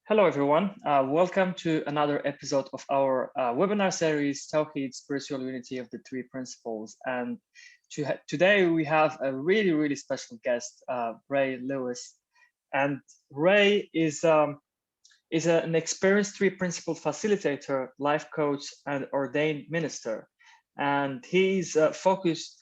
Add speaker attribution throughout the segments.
Speaker 1: Hello, everyone. Welcome to another episode of our webinar series, Tawheed, Spiritual Unity of the Three Principles. And today we have a really special guest, Ray Lewis. And Ray is an experienced three principle facilitator, life coach, and ordained minister. And he's a focused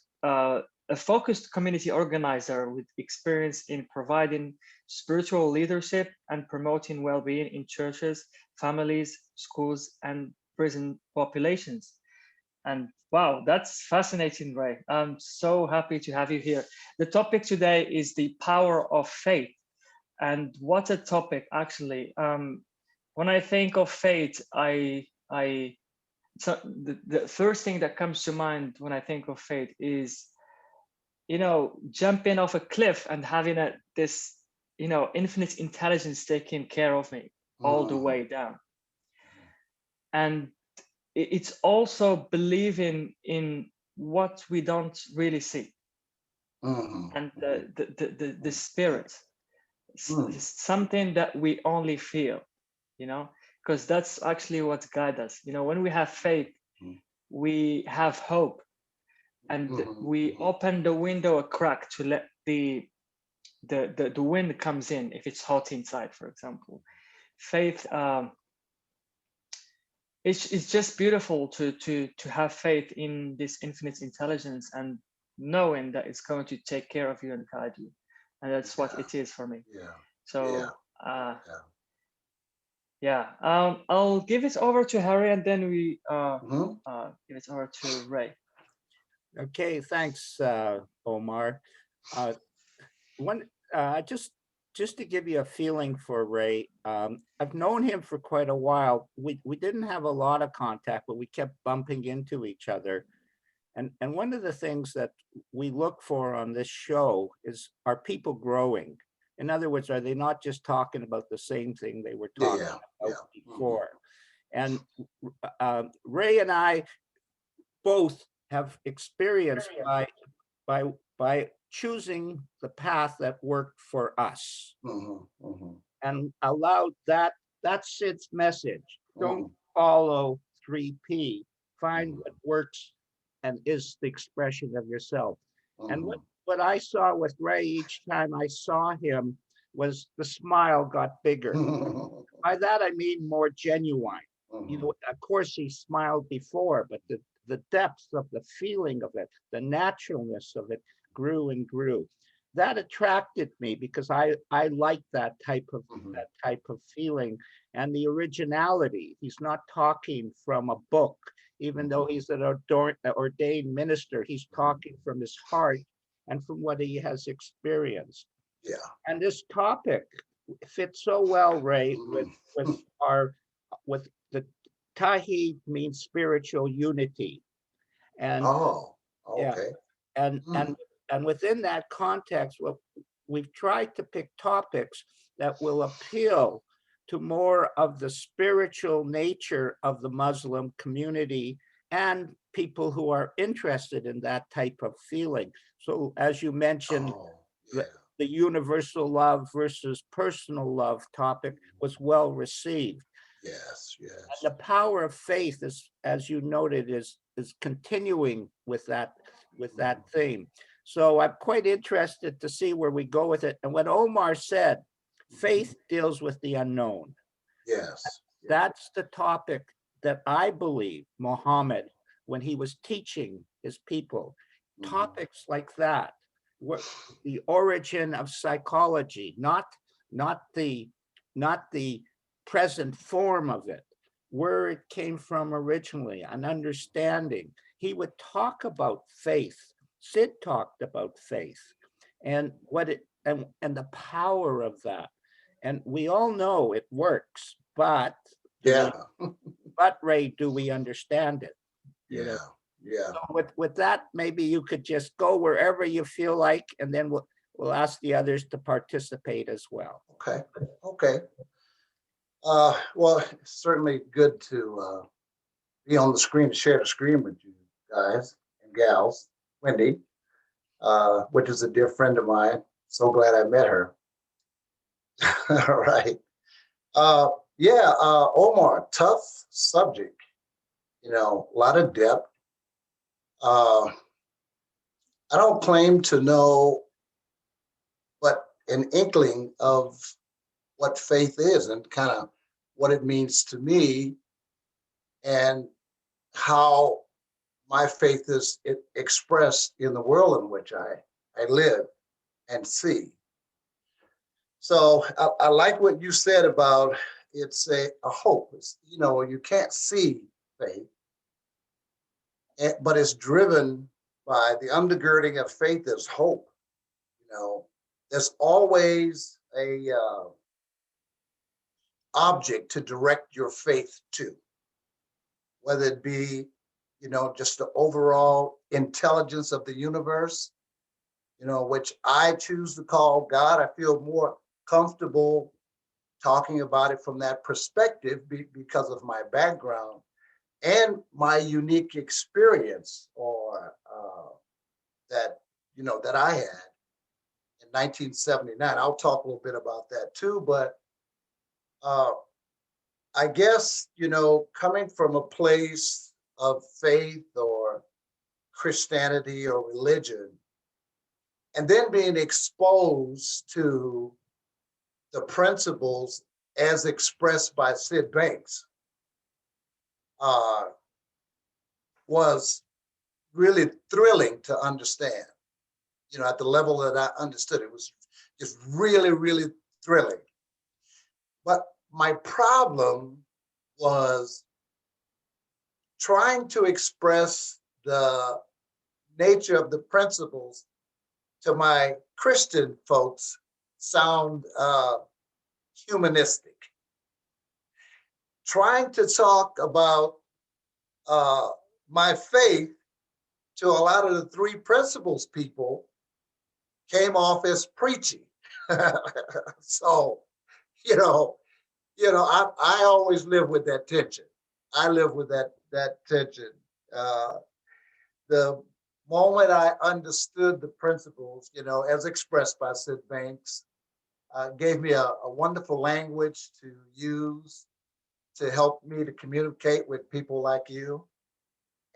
Speaker 1: community organizer with experience in providing spiritual leadership and promoting well-being in churches, families, schools, and prison populations. And wow, that's fascinating, Ray. I'm so happy to have you here. The topic today is the power of faith. And what a topic, actually. When I think of faith, so the first thing that comes to mind when I think of faith is, jumping off a cliff and having this, infinite intelligence taking care of me all the way down. And it's also believing in what we don't really see. And the spirit, something that we only feel, because that's actually what guides us. When we have faith, we have hope, and we open the window a crack to let the wind comes in if it's hot inside, for example. Faith, it's just beautiful to have faith in this infinite intelligence and knowing that it's going to take care of you and guide you. And that's what it is for me. So I'll give it over to Harry, and then we give it over to Ray.
Speaker 2: Okay, thanks, Omar. Just to give you a feeling for Ray, I've known him for quite a while. We didn't have a lot of contact, but we kept bumping into each other. And one of the things that we look for on this show is, are people growing? In other words, are they not just talking about the same thing they were talking about before? And Ray and I both have experienced by choosing the path that worked for us and allowed that's Sid's message. Don't follow 3P. Find what works and is the expression of yourself. And what I saw with Ray each time I saw him was the smile got bigger. By that I mean more genuine. Of course he smiled before, but the depth of the feeling of it, the naturalness of it grew and grew. That attracted me because I like that type of feeling and the originality. He's not talking from a book, even though he's an ordained minister. He's talking from his heart and from what he has experienced. And this topic fits so well, Ray, with the Tawheed means spiritual unity. And and within that context, we've tried to pick topics that will appeal to more of the spiritual nature of the Muslim community and people who are interested in that type of feeling. So as you mentioned, the universal love versus personal love topic was well received.
Speaker 3: Yes.
Speaker 2: And the power of faith is, as you noted, is continuing with that theme. So I'm quite interested to see where we go with it. And what Omar said, faith deals with the unknown.
Speaker 3: Yes.
Speaker 2: That's the topic that I believe Muhammad, when he was teaching his people, topics like that, were the origin of psychology, not the present form of it, where it came from originally, an understanding. He would talk about faith. Sid talked about faith and and the power of that. And we all know it works, but Ray, do we understand it?
Speaker 3: Yeah.
Speaker 2: So with that, maybe you could just go wherever you feel like, and then we'll ask the others to participate as well.
Speaker 3: Okay. Well, it's certainly good to be on the screen, to share the screen with you guys and gals. Wendy, which is a dear friend of mine. So glad I met her. All right. Yeah, Omar, tough subject, a lot of depth. Uh, I don't claim to know, but an inkling of what faith is and kind of what it means to me and how my faith is expressed in the world in which I live and see. So I like what you said about it's a hope. It's, you can't see faith, but it's driven by the undergirding of faith is hope. There's always a object to direct your faith to, whether it be, just the overall intelligence of the universe, which I choose to call God. I feel more comfortable talking about it from that perspective because of my background and my unique experience or that, that I had in 1979. I'll talk a little bit about that too, but uh, I guess, coming from a place of faith or Christianity or religion, and then being exposed to the principles as expressed by Sid Banks uh, was really thrilling to understand. At the level that I understood, it was just really, really thrilling. But my problem was trying to express the nature of the principles to my Christian folks sound humanistic. Trying to talk about uh, my faith to a lot of the three principles people came off as preachy. So, I always live with that tension. I live with that tension. Uh, the moment I understood the principles, as expressed by Sid Banks, gave me a wonderful language to use to help me to communicate with people like you.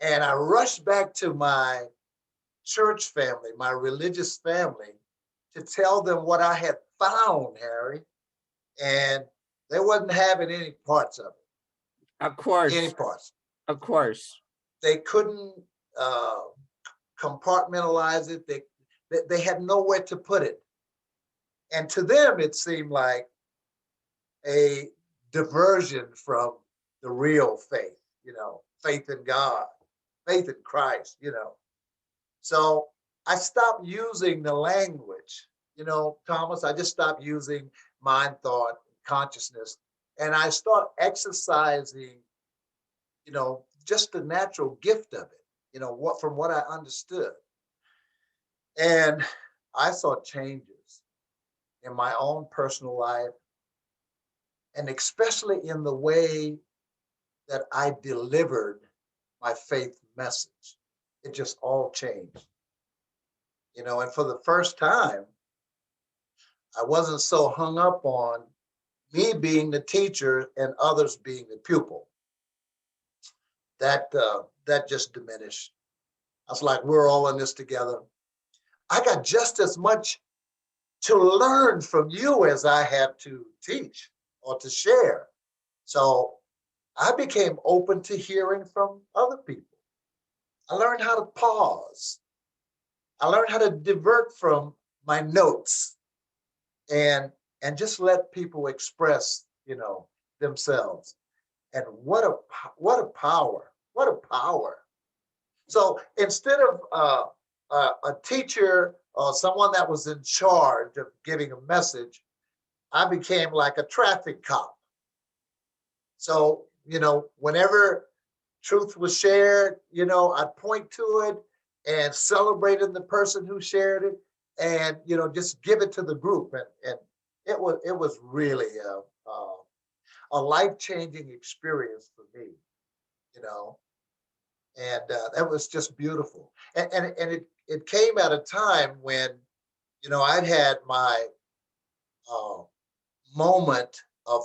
Speaker 3: And I rushed back to my church family, my religious family, to tell them what I had found, Harry. And they wasn't having any parts of it.
Speaker 2: Of course.
Speaker 3: Any parts.
Speaker 2: Of course.
Speaker 3: They couldn't uh, compartmentalize it. They had nowhere to put it. And to them, it seemed like a diversion from the real faith, faith in God, faith in Christ, So I stopped using the language, Thomas. I just stopped using mind, thought, consciousness. And I start exercising, just the natural gift of it, from what I understood. And I saw changes in my own personal life, and especially in the way that I delivered my faith message. It just all changed. And for the first time, I wasn't so hung up on me being the teacher and others being the pupil. That just diminished. I was like, we're all in this together. I got just as much to learn from you as I have to teach or to share. So I became open to hearing from other people. I learned how to pause. I learned how to divert from my notes and just let people express, themselves. And what a power! What a power! So instead of a teacher or someone that was in charge of giving a message, I became like a traffic cop. So, whenever truth was shared, I'd point to it and celebrated the person who shared it and, just give it to the group. And it was really a life-changing experience for me, and that was just beautiful. And it came at a time when, I'd had my moment of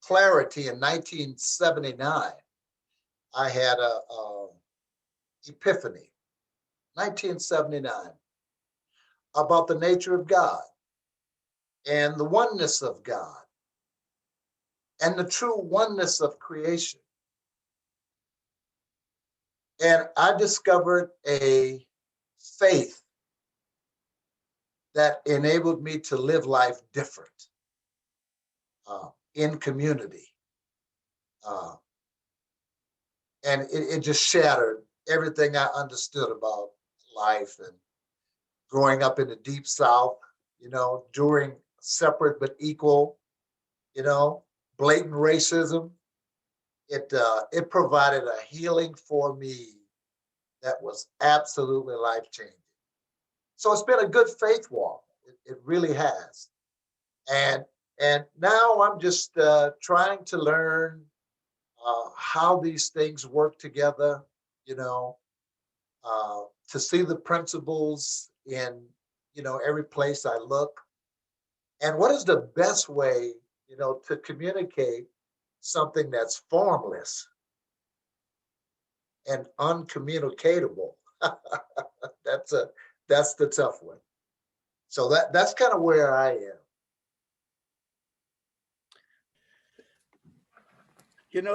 Speaker 3: clarity in 1979. I had a epiphany, 1979, about the nature of God and the oneness of God and the true oneness of creation. And I discovered a faith that enabled me to live life different, in community. And it just shattered everything I understood about life and growing up in the deep South, during separate but equal, blatant racism. It provided a healing for me that was absolutely life-changing. So it's been a good faith walk. It really has. And now I'm just trying to learn how these things work together, to see the principles in, every place I look. And what is the best way, to communicate something that's formless and uncommunicatable? That's the tough one. So that's kind of where I am.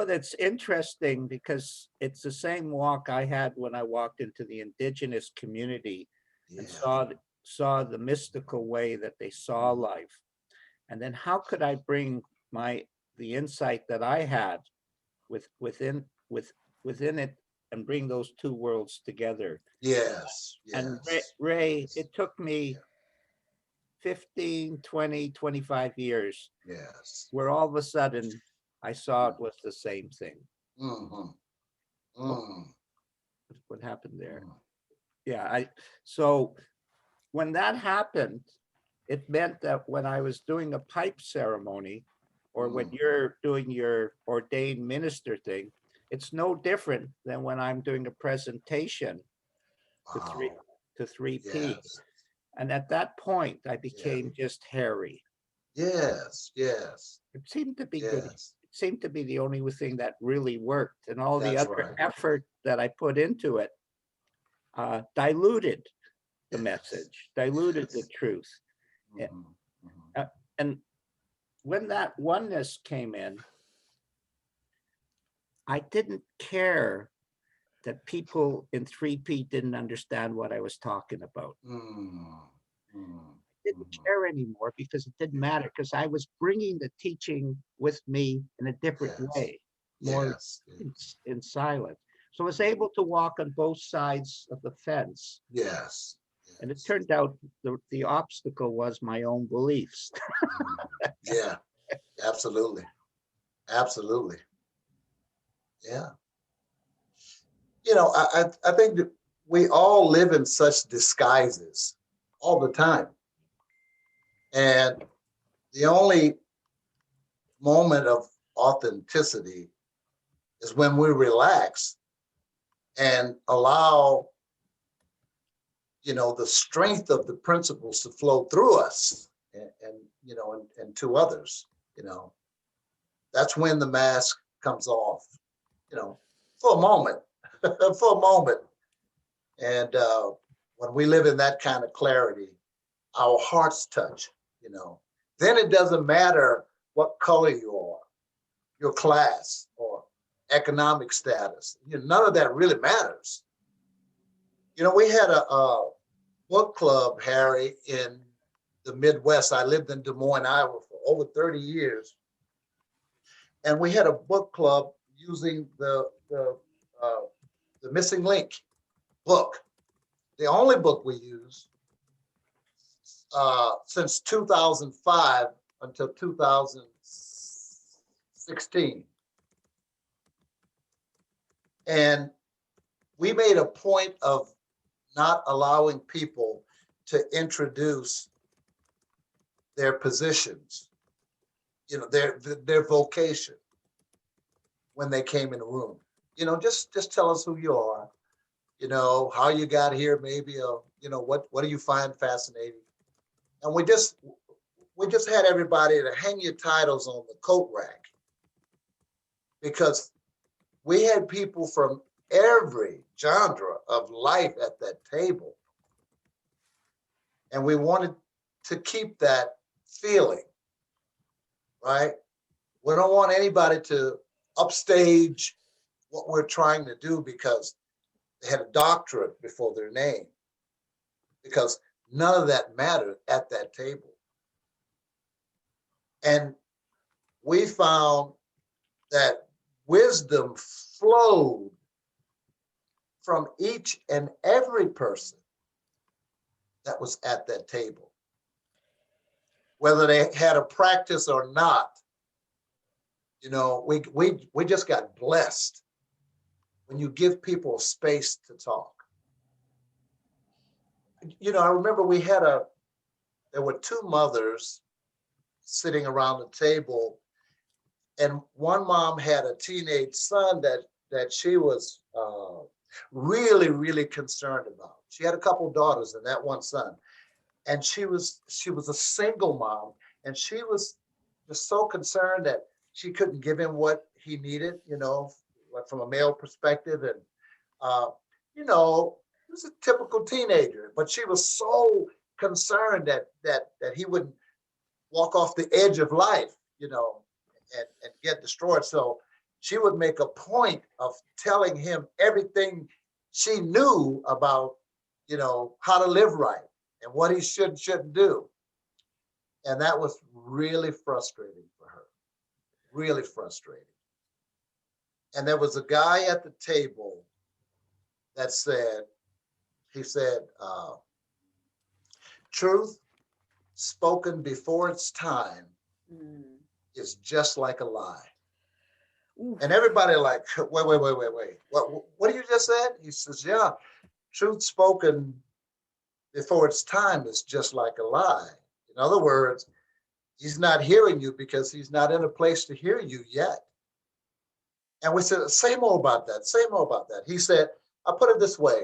Speaker 2: That's interesting because it's the same walk I had when I walked into the indigenous community and saw the mystical way that they saw life. And then how could I bring the insight that I had within it and bring those two worlds together?
Speaker 3: Yes.
Speaker 2: And Ray, it took me 15, 20, 25 years.
Speaker 3: Yes.
Speaker 2: Where all of a sudden I saw it was the same thing. What happened there? Yeah. So when that happened, it meant that when I was doing a pipe ceremony, or when you're doing your ordained minister thing, it's no different than when I'm doing a presentation to 3P.
Speaker 3: Yes.
Speaker 2: And at that point, I became just Harry.
Speaker 3: Yes.
Speaker 2: It seemed to be good. It seemed to be the only thing that really worked. And all the other effort that I put into it diluted the message, diluted the truth. And when that oneness came in, I didn't care that people in 3P didn't understand what I was talking about. Didn't care anymore because it didn't matter, because I was bringing the teaching with me in a different way, more in silence. So I was able to walk on both sides of the fence.
Speaker 3: Yes.
Speaker 2: And it turned out the obstacle was my own beliefs.
Speaker 3: Yeah, absolutely. Yeah. I think that we all live in such disguises all the time. And the only moment of authenticity is when we relax and allow, the strength of the principles to flow through us and to others. That's when the mask comes off, for a moment, And when we live in that kind of clarity, our hearts touch, then it doesn't matter what color you are, your class or economic status. None of that really matters. We had a book club, Harry, in the Midwest. I lived in Des Moines, Iowa for over 30 years. And we had a book club using the Missing Link book, the only book we used since 2005 until 2016. And we made a point of not allowing people to introduce their positions, their vocation when they came in the room. Just tell us who you are, how you got here, maybe, what do you find fascinating? And we just had everybody to hang your titles on the coat rack, because we had people from every genre of life at that table. And we wanted to keep that feeling, right? We don't want anybody to upstage what we're trying to do because they had a doctorate before their name, because none of that mattered at that table. And we found that wisdom flowed from each and every person that was at that table, whether they had a practice or not. You know, we just got blessed when you give people space to talk. You know, I remember there were two mothers sitting around the table, and one mom had a teenage son that she was really, really concerned about. She had a couple of daughters and that one son, and she was a single mom, and she was just so concerned that she couldn't give him what he needed, you know, like from a male perspective. And you know, he was a typical teenager, but she was so concerned that he wouldn't walk off the edge of life, you know, and get destroyed. So she would make a point of telling him everything she knew about, you know, how to live right and what he should and shouldn't do. And that was really frustrating for her, really frustrating. And there was a guy at the table that said, he said, truth spoken before its time is just like a lie. Ooh. And everybody like, wait. What you just said? He says, yeah, truth spoken before its time is just like a lie. In other words, he's not hearing you because he's not in a place to hear you yet. And we said, say more about that. Say more about that. He said, I put it this way.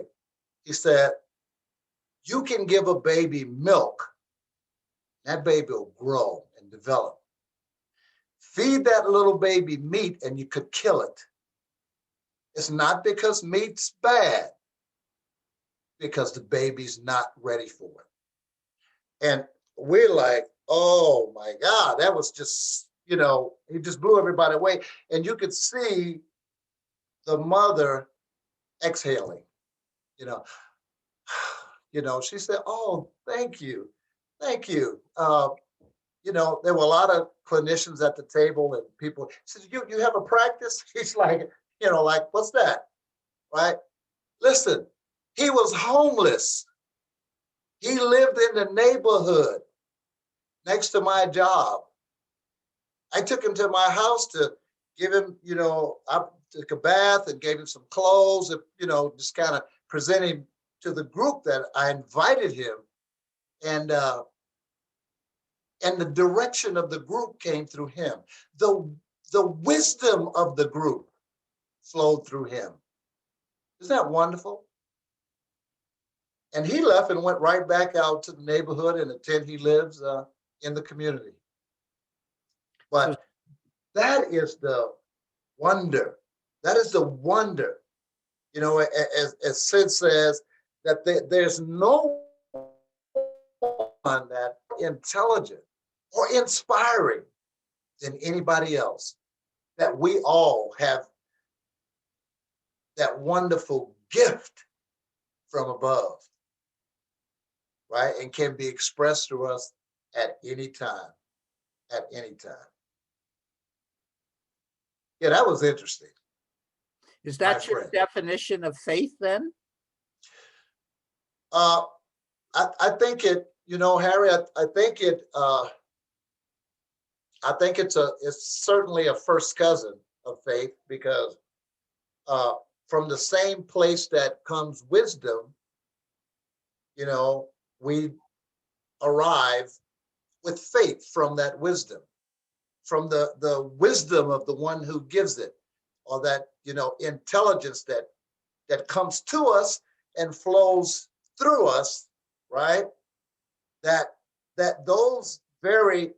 Speaker 3: He said, you can give a baby milk. That baby will grow and develop. Feed that little baby meat and you could kill it. It's not because meat's bad, because the baby's not ready for it. And we're like, oh my God, that was just, you know, he just blew everybody away. And you could see the mother exhaling, you know. You know, she said, oh, thank you. Thank you. You know, there were a lot of clinicians at the table and people said, you have a practice? He's like, you know, like, what's that? Right? Listen, he was homeless. He lived in the neighborhood next to my job. I took him to my house to give him, you know, I took a bath and gave him some clothes and, you know, just kind of present him to the group that I invited him. And the direction of the group came through him. The wisdom of the group flowed through him. Isn't that wonderful? And he left and went right back out to the neighborhood in the tent he lives in the community. But that is the wonder. That is the wonder. You know, as Sid says, that there's no one that intelligent or inspiring than anybody else, that we all have that wonderful gift from above, right? And can be expressed to us at any time, at any time. Yeah, that was interesting.
Speaker 2: Is that your definition of faith then?
Speaker 3: I think it, you know, Harry, I think it's certainly a first cousin of faith, because from the same place that comes wisdom, you know, we arrive with faith from that wisdom, from the wisdom of the one who gives it, or that, you know, intelligence that comes to us and flows through us, right? That very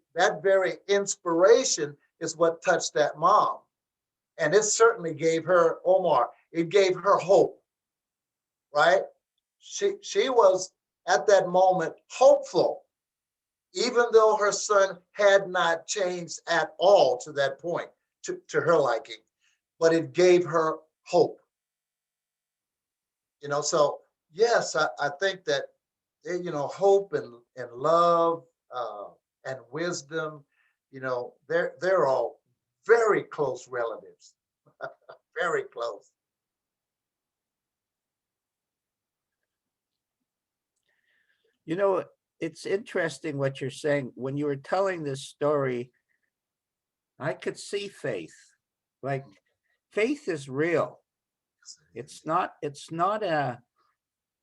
Speaker 3: inspiration is what touched that mom. And it certainly gave her, Omar, it gave her hope, right? She was at that moment hopeful, even though her son had not changed at all to that point, to her liking, but it gave her hope. So yes, I think that, hope and love and wisdom, they're all very close relatives, very close.
Speaker 2: It's interesting what you're saying. When you were telling this story, I could see faith. Like, faith is real. It's not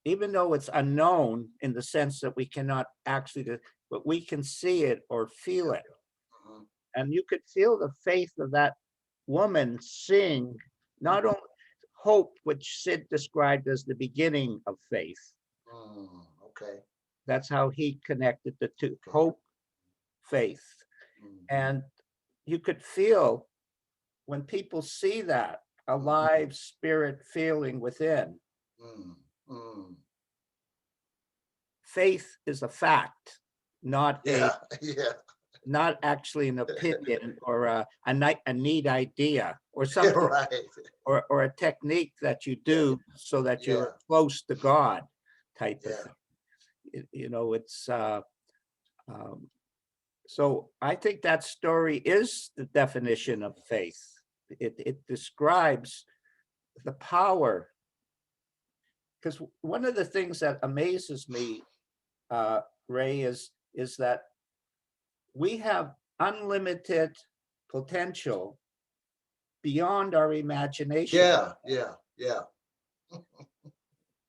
Speaker 2: even though it's unknown in the sense that we cannot actually, but we can see it or feel it. And you could feel the faith of that woman seeing not only hope, which Sid described as the beginning of faith.
Speaker 3: Okay.
Speaker 2: That's how he connected the two, hope, faith. And you could feel when people see that alive spirit feeling within. Faith is a fact, not not actually an opinion or a neat idea or something,
Speaker 3: right.
Speaker 2: or a technique that you do so that you're close to God type of thing. It's so I think that story is the definition of faith. It describes the power. Because one of the things that amazes me, Ray, is that we have unlimited potential beyond our imagination.
Speaker 3: Yeah.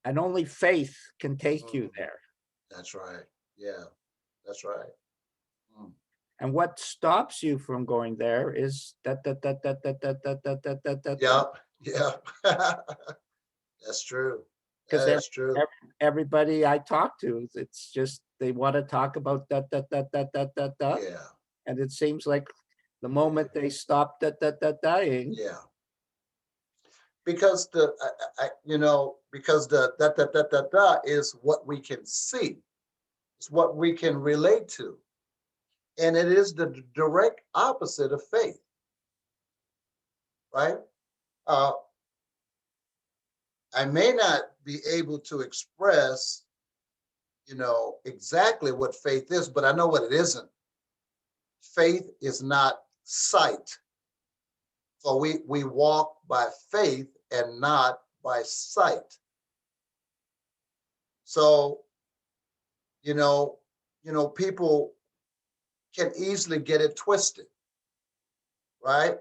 Speaker 2: And only faith can take you there.
Speaker 3: That's right. Yeah, that's right.
Speaker 2: And what stops you from going there is that.
Speaker 3: Yeah. That's true.
Speaker 2: Because
Speaker 3: That's true.
Speaker 2: everybody I talk to, it's just they want to talk about that.
Speaker 3: Yeah.
Speaker 2: And it seems like the moment they stop dying.
Speaker 3: Yeah. Because the is what we can see. It's what we can relate to. And it is the direct opposite of faith. Right? I may not be able to express, exactly what faith is, but I know what it isn't. Faith is not sight. So we walk by faith and not by sight. So, people can easily get it twisted, right?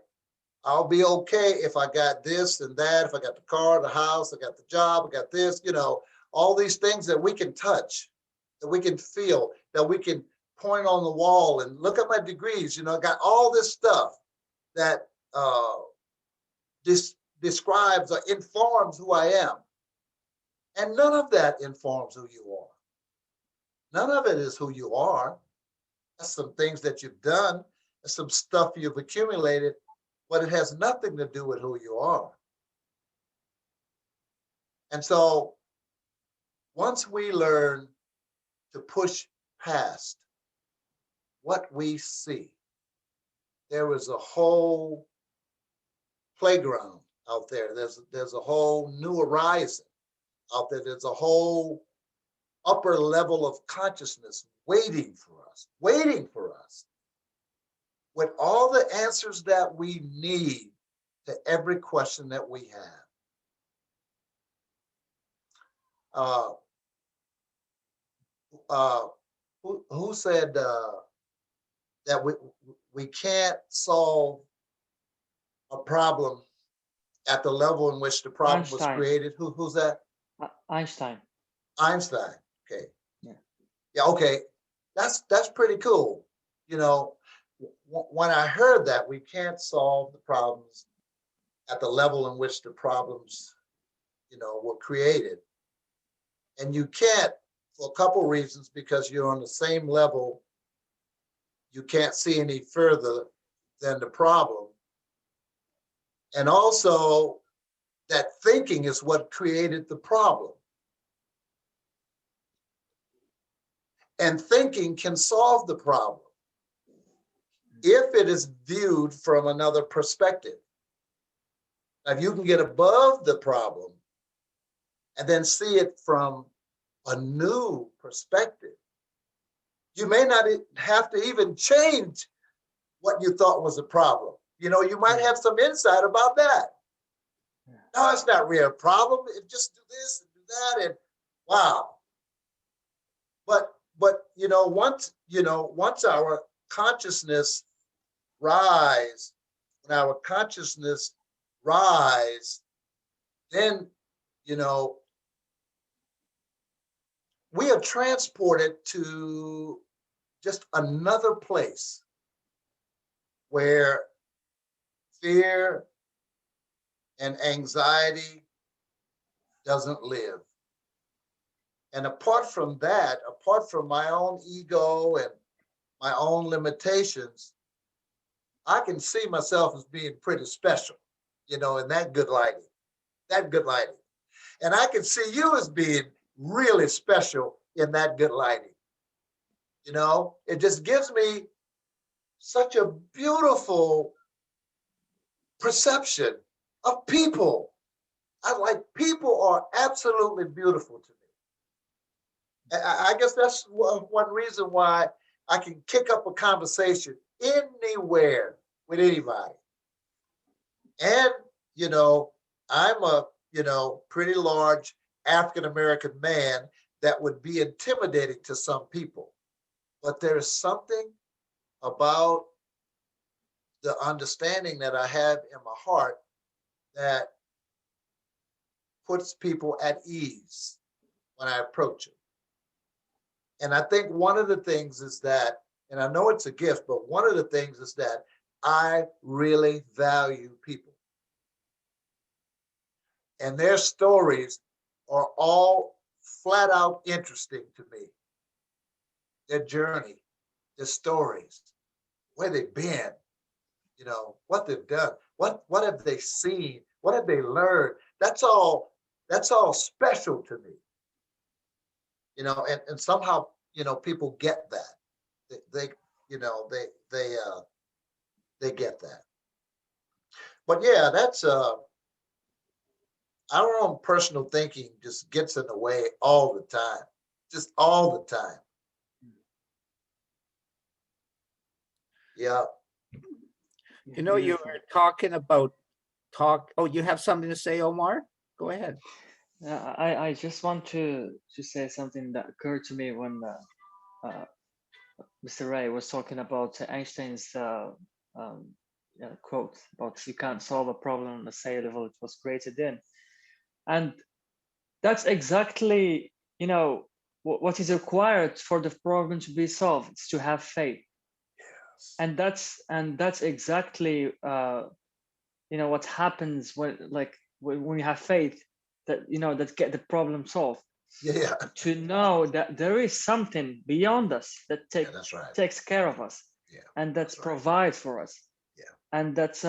Speaker 3: I'll be okay if I got this and that, if I got the car, the house, I got the job, I got this, all these things that we can touch, that we can feel, that we can point on the wall and look at my degrees, I got all this stuff that describes or informs who I am. And none of that informs who you are. None of it is who you are. That's some things that you've done, that's some stuff you've accumulated, but it has nothing to do with who you are. And so once we learn to push past what we see, there is a whole playground out there. There's a whole new horizon out there. There's a whole upper level of consciousness waiting for us, with all the answers that we need to every question that we have. Who said that we can't solve a problem at the level in which the problem
Speaker 1: Einstein.
Speaker 3: was created? Who's that?
Speaker 1: Einstein.
Speaker 3: Einstein. Okay.
Speaker 1: Yeah.
Speaker 3: Okay. That's pretty cool. When I heard that we can't solve the problems at the level in which the problems, were created, and you can't for a couple reasons, because you're on the same level, you can't see any further than the problem, And also that thinking is what created the problem. And thinking can solve the problem if it is viewed from another perspective. Now, if you can get above the problem and then see it from a new perspective, you may not have to even change what you thought was a problem. You know, you might have some insight about that. No, it's not really a problem. It just do this and do that, and wow. But once our consciousness rise, when our consciousness rise, then we are transported to just another place where fear and anxiety doesn't live. And apart from that, apart from my own ego and my own limitations, I can see myself as being pretty special, in that good lighting, And I can see you as being really special in that good lighting. It just gives me such a beautiful perception of people. People are absolutely beautiful to me. I guess that's one reason why I can kick up a conversation anywhere with anybody. And, I'm a, pretty large African-American man that would be intimidating to some people. But there's something about the understanding that I have in my heart that puts people at ease when I approach them. And I think one of the things is that, and I know it's a gift, but one of the things is that I really value people. And their stories are all flat out interesting to me. Their journey, their stories, where they've been, what they've done, what have they seen, what have they learned. That's all special to me. And somehow, people get that. They get that. But yeah, that's our own personal thinking just gets in the way all the time, just all the time. Yeah.
Speaker 2: You were talking about Oh, you have something to say, Omar? Go ahead.
Speaker 1: I just want to say something that occurred to me when Mr. Ray was talking about Einstein's quote about you can't solve a problem on the same level it was created in. And that's exactly, what is required for the problem to be solved. It's to have faith. Yes. And that's exactly, what happens when you have faith that, that get the problem solved.
Speaker 3: Yeah.
Speaker 1: To know that there is something beyond us that takes care of us.
Speaker 3: Yeah.
Speaker 1: And that provides for us.
Speaker 3: Yeah.
Speaker 1: And that's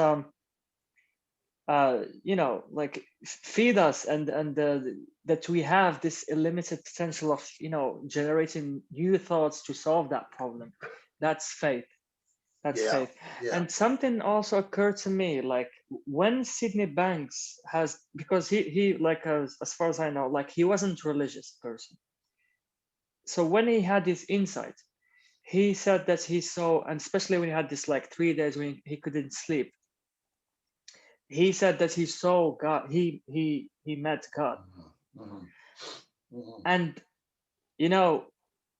Speaker 1: feed us and that we have this illimited potential of generating new thoughts to solve that problem. That's faith. Faith. Yeah. And something also occurred to me, like when Sydney Banks because he as far as I know, he wasn't a religious person. So when he had this insight, he said that he saw, and especially when he had this 3 days when he couldn't sleep, he said that he saw God. He met God. Mm-hmm. Mm-hmm. And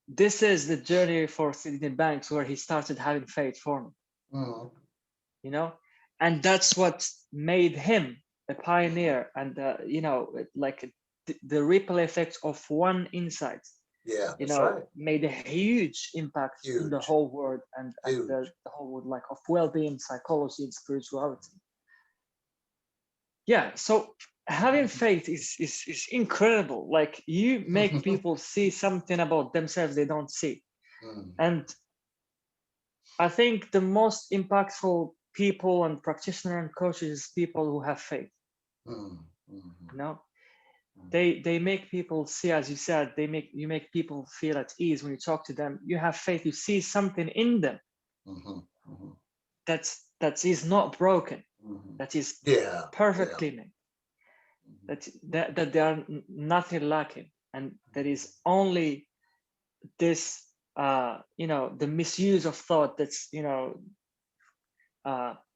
Speaker 1: this is the journey for Sydney Banks, where he started having faith for me. Mm-hmm. And that's what made him a pioneer. And the ripple effect of one insight.
Speaker 3: Yeah,
Speaker 1: made a huge impact in the whole world and the whole world of well-being, psychology, and spirituality. Yeah, so having faith is incredible. You make people see something about themselves they don't see. And I think the most impactful people and practitioner and coaches is people who have faith.
Speaker 3: Mm-hmm.
Speaker 1: You know, they make people see, as you said, you make people feel at ease when you talk to them. You have faith. You see something in them that is not broken, that is perfectly made, that there are nothing lacking, and that is only this the misuse of thought that's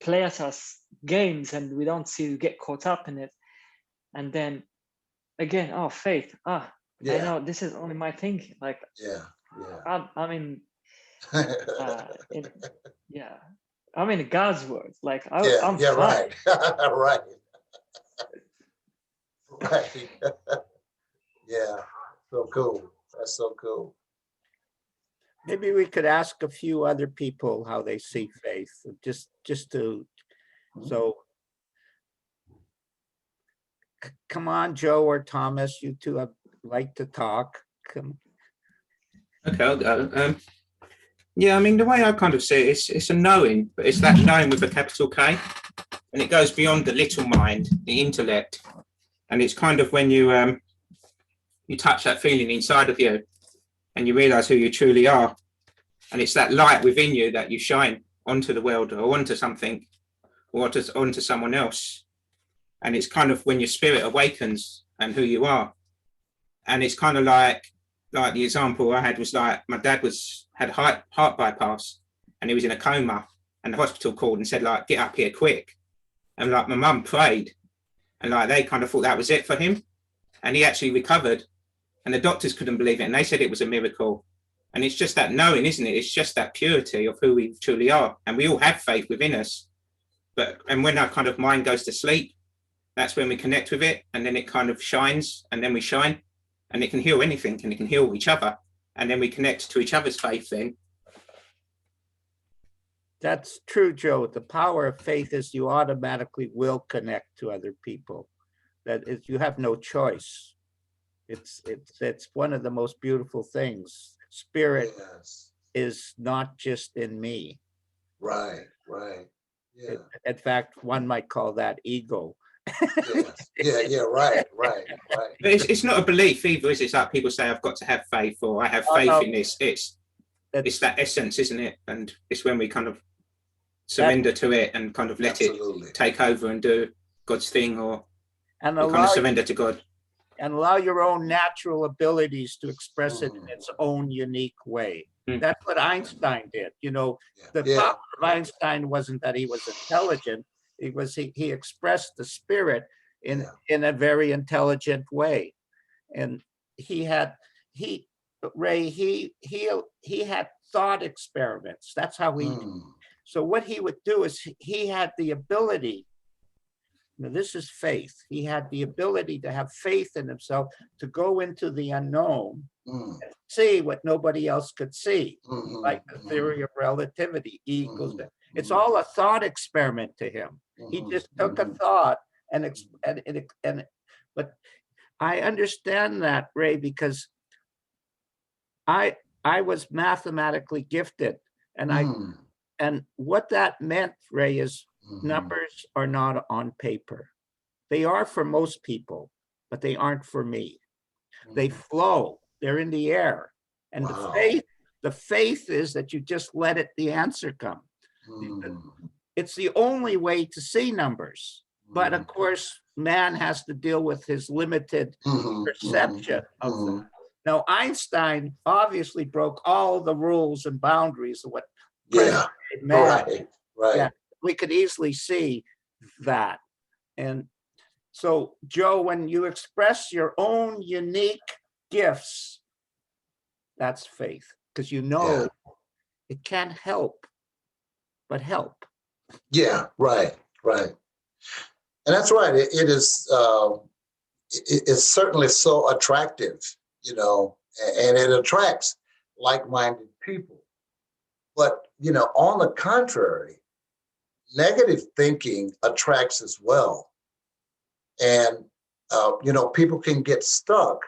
Speaker 1: play at us games, and we don't see, we get caught up in it, and then again, faith, I know this is only my thinking, like I mean I'm in God's word, like I'm fine.
Speaker 3: Right. Right. Right. Yeah, so cool. That's so cool.
Speaker 2: Maybe we could ask a few other people how they see faith, just to, so come on, Joe or Thomas, you two like to talk.
Speaker 4: Okay, I'll go. Yeah, I mean, the way I kind of see it, it's a knowing, but it's that knowing with a capital K, and it goes beyond the little mind, the intellect, and it's kind of when you you touch that feeling inside of you, and you realize who you truly are, and it's that light within you that you shine onto the world or onto something or onto someone else, and it's kind of when your spirit awakens and who you are, and it's kind of like the example I had was like my dad had heart bypass, and he was in a coma, and the hospital called and said, like, get up here quick, and like my mum prayed, and like they kind of thought that was it for him, and he actually recovered, and the doctors couldn't believe it, and they said it was a miracle. And it's just that knowing, isn't it? It's just that purity of who we truly are, and we all have faith within us, and when our kind of mind goes to sleep, that's when we connect with it, and then it kind of shines, and then we shine, and it can heal anything, and it can heal each other, and then we connect to each other's faith then.
Speaker 2: That's true, Joe. The power of faith is you automatically will connect to other people. That is, you have no choice. It's one of the most beautiful things. Spirit is not just in me.
Speaker 3: Right. Yeah.
Speaker 2: In fact, one might call that ego.
Speaker 3: Yeah, right.
Speaker 4: But it's not a belief either, is it? It's like people say, I've got to have faith, or I have faith in this. It's that essence, isn't it? And it's when we kind of surrender to it and kind of let it take over and do God's thing, or kind of surrender to God.
Speaker 2: And allow your own natural abilities to express it in its own unique way. That's what Einstein did. The power of Einstein wasn't that he was intelligent. It was he expressed the spirit in a very intelligent way. And he had thought experiments. That's how he. So what he would do is he had the ability. Now, this is faith. He had the ability to have faith in himself, to go into the unknown and see what nobody else could see, like the theory of relativity, E equals that. It's all a thought experiment to him. He just took a thought but I understand that, Ray, because I was mathematically gifted, and and what that meant, Ray, is numbers are not on paper. They are for most people, but they aren't for me. They flow. They're in the air. And the faith is that you just let the answer come. It's the only way to see numbers. But of course, man has to deal with his limited perception of them. Now, Einstein obviously broke all the rules and boundaries of what man.
Speaker 3: Right.
Speaker 2: Yeah, we could easily see that. And so, Joe, when you express your own unique gifts, that's faith, because it can't help but help.
Speaker 3: Yeah, right. And that's right. It is. It's certainly so attractive, and it attracts like-minded people. But on the contrary, negative thinking attracts as well. And, people can get stuck,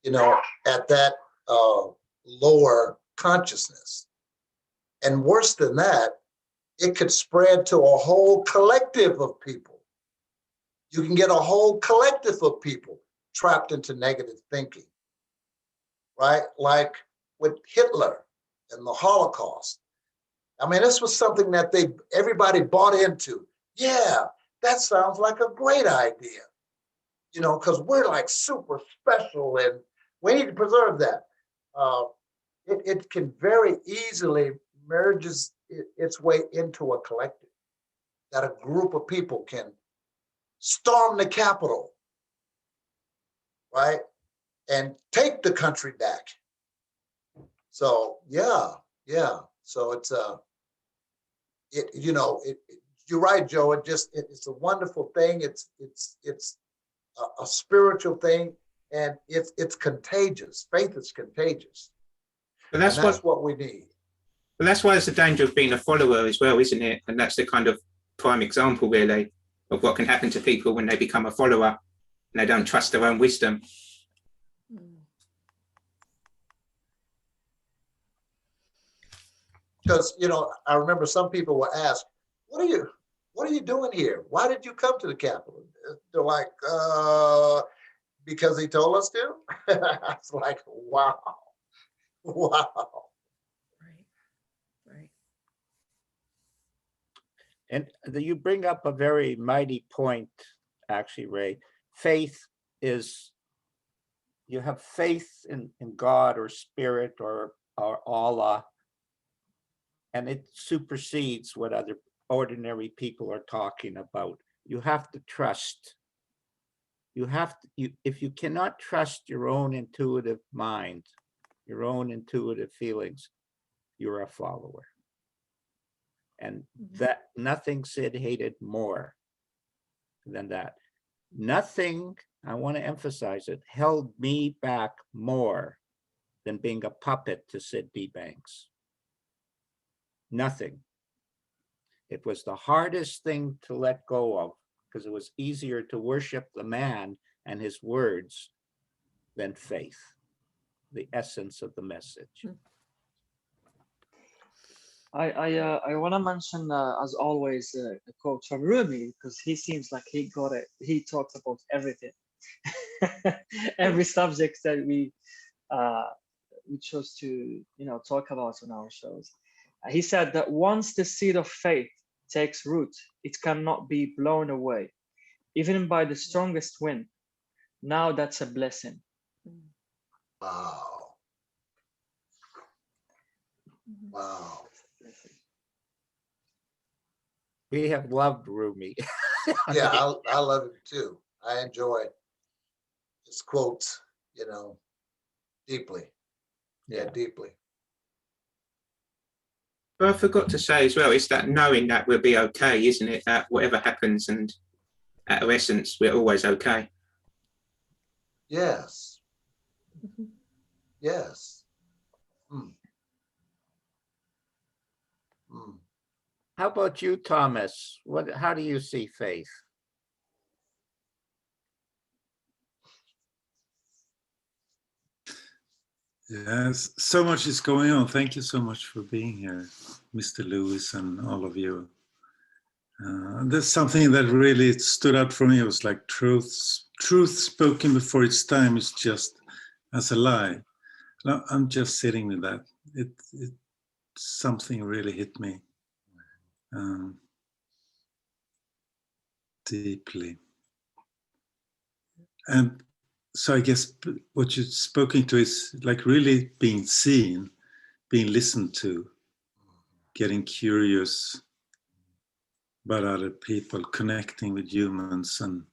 Speaker 3: at that lower consciousness. And worse than that, it could spread to a whole collective of people. You can get a whole collective of people trapped into negative thinking, right? Like with Hitler and the Holocaust. I mean, this was something that everybody bought into. Yeah, that sounds like a great idea, you know, because we're like super special and we need to preserve that. It can very easily merges its way into a collective, that a group of people can storm the Capitol, right, and take the country back. So yeah. So it's you're right, Joe. It's a wonderful thing. It's a spiritual thing, and it's contagious. Faith is contagious.
Speaker 4: But that's
Speaker 3: what we need.
Speaker 4: But that's why there's a danger of being a follower as well, isn't it? And that's the kind of prime example, really, of what can happen to people when they become a follower and they don't trust their own wisdom.
Speaker 3: Because, you know, I remember some people will ask, what are you doing here? Why did you come to the Capitol? They're like, because he told us to. It's like, wow.
Speaker 2: Right. And you bring up a very mighty point, actually, Ray. Faith is, you have faith in God or Spirit or Allah, and it supersedes what other ordinary people are talking about. You have to trust. If you cannot trust your own intuitive mind, your own intuitive feelings, you're a follower. And that nothing Sid hated more than that. Nothing, I want to emphasize it, held me back more than being a puppet to Sid D. Banks. Nothing. It was the hardest thing to let go of because it was easier to worship the man and his words than faith, the essence of the message.
Speaker 1: I want to mention, as always, a quote from Rumi, because he seems like he got it. He talks about everything, every subject that we chose to talk about on our shows. He said that once the seed of faith takes root, it cannot be blown away, even by the strongest wind. Now that's a blessing.
Speaker 3: Wow. Wow.
Speaker 2: We have loved Rumi.
Speaker 3: Yeah, I love him too. I enjoy his quotes, deeply. Yeah, deeply.
Speaker 4: But I forgot to say as well, it's that knowing that we'll be okay, isn't it? That whatever happens, and at our essence, we're always okay.
Speaker 3: Yes. Yes.
Speaker 2: How about you, Thomas? How do you see faith?
Speaker 5: Yes, so much is going on. Thank you so much for being here, Mr. Lewis, and all of you. There's something that really stood out for me. It was like truth spoken before its time is just as a lie. No, I'm just sitting with that. It something really hit me deeply. And so I guess what you're speaking to is like really being seen, being listened to, getting curious about other people, connecting with humans. And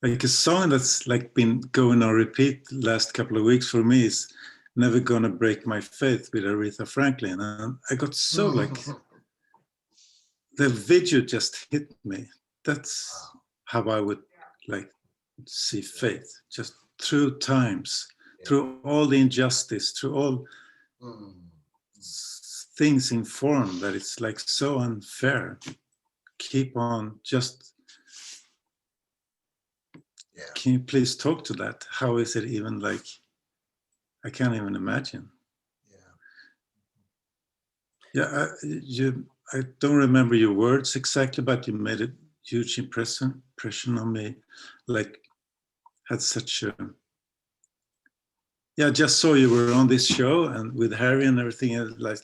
Speaker 5: like a song that's like been going on repeat the last couple of weeks for me is Never Gonna Break My Faith with Aretha Franklin. And I got so like, the video just hit me. That's how I would like see faith, just through times, through all the injustice, through all things in form that it's like so unfair. Keep on just, can you please talk to that? How is it even like, I can't even imagine. I don't remember your words exactly, but you made a huge impression on me. Like, had such a, yeah, I just saw you were on this show and with Harry and everything. And like,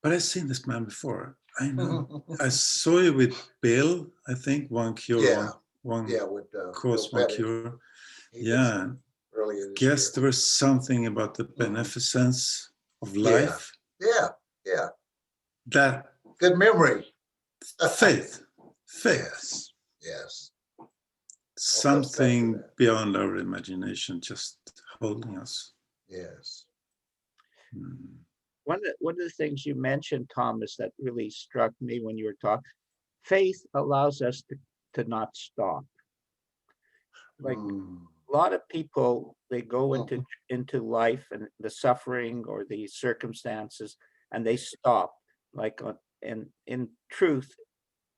Speaker 5: but I've seen this man before. I know. I saw you with Bill, I think, one cure,
Speaker 3: Yeah.
Speaker 5: one
Speaker 3: Yeah, with
Speaker 5: cause,
Speaker 3: Bill
Speaker 5: one
Speaker 3: Pettit.
Speaker 5: cure.
Speaker 3: He did
Speaker 5: Yeah.
Speaker 3: some earlier this
Speaker 5: Guess
Speaker 3: year.
Speaker 5: there was something about the beneficence of life.
Speaker 3: Yeah, yeah.
Speaker 5: That
Speaker 3: Good memory.
Speaker 5: faith.
Speaker 3: Yes, yes.
Speaker 5: Something beyond our imagination just holding us.
Speaker 3: Yes.
Speaker 2: One of the things you mentioned, Thomas, that really struck me when you were talking, faith allows us to not stop. Like a lot of people, they go into life and the suffering or the circumstances, and they stop. Like in truth,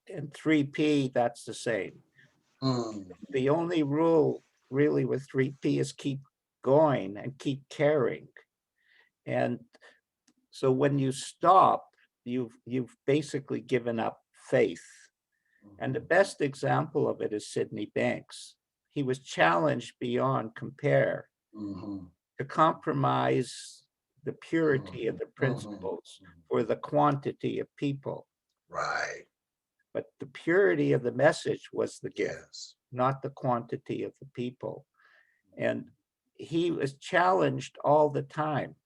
Speaker 2: in 3P, that's the same. The only rule really with 3P is keep going and keep caring. And so when you stop, you've basically given up faith. And the best example of it is Sydney Banks. He was challenged beyond compare to compromise the purity of the principles for the quantity of people.
Speaker 3: Right.
Speaker 2: But the purity of the message was the gift,
Speaker 3: Yes.
Speaker 2: not the quantity of the people. And he was challenged all the time.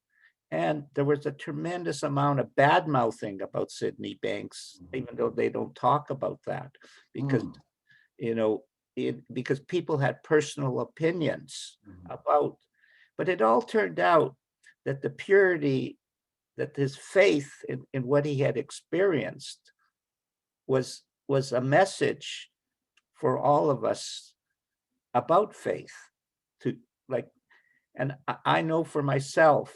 Speaker 2: And there was a tremendous amount of bad mouthing about Sydney Banks, even though they don't talk about that, because, you know, because people had personal opinions about, but it all turned out that the purity, that his faith in what he had experienced was a message for all of us about faith. To like, and I know for myself,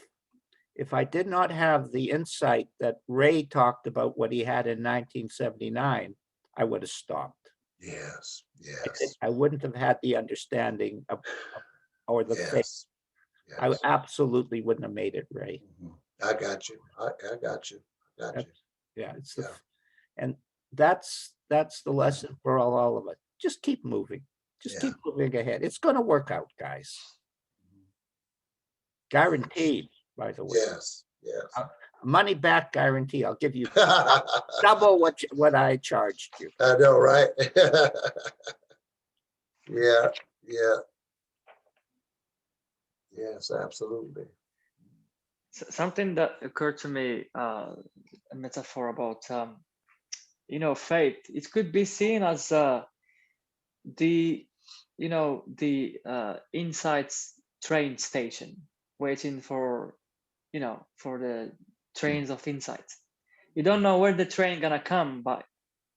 Speaker 2: if I did not have the insight that Ray talked about what he had in 1979, I would have stopped.
Speaker 3: Yes. Yes.
Speaker 2: I wouldn't have had the understanding of or the faith.
Speaker 3: Yes.
Speaker 2: I absolutely wouldn't have made it, Ray.
Speaker 3: I got you. I got you. I got you.
Speaker 2: Yeah, it's the, and that's the lesson for all of us. Just keep moving. Just keep moving ahead. It's going to work out, guys. Guaranteed, by the way.
Speaker 3: Yes. Yes.
Speaker 2: Money back guarantee. I'll give you double what I charged you.
Speaker 3: I know, right? Yeah. Yes, absolutely.
Speaker 1: Something that occurred to me, a metaphor about, you know, faith. It could be seen as the insights train station, waiting for, you know, for the trains of insights. You don't know where the train gonna come, but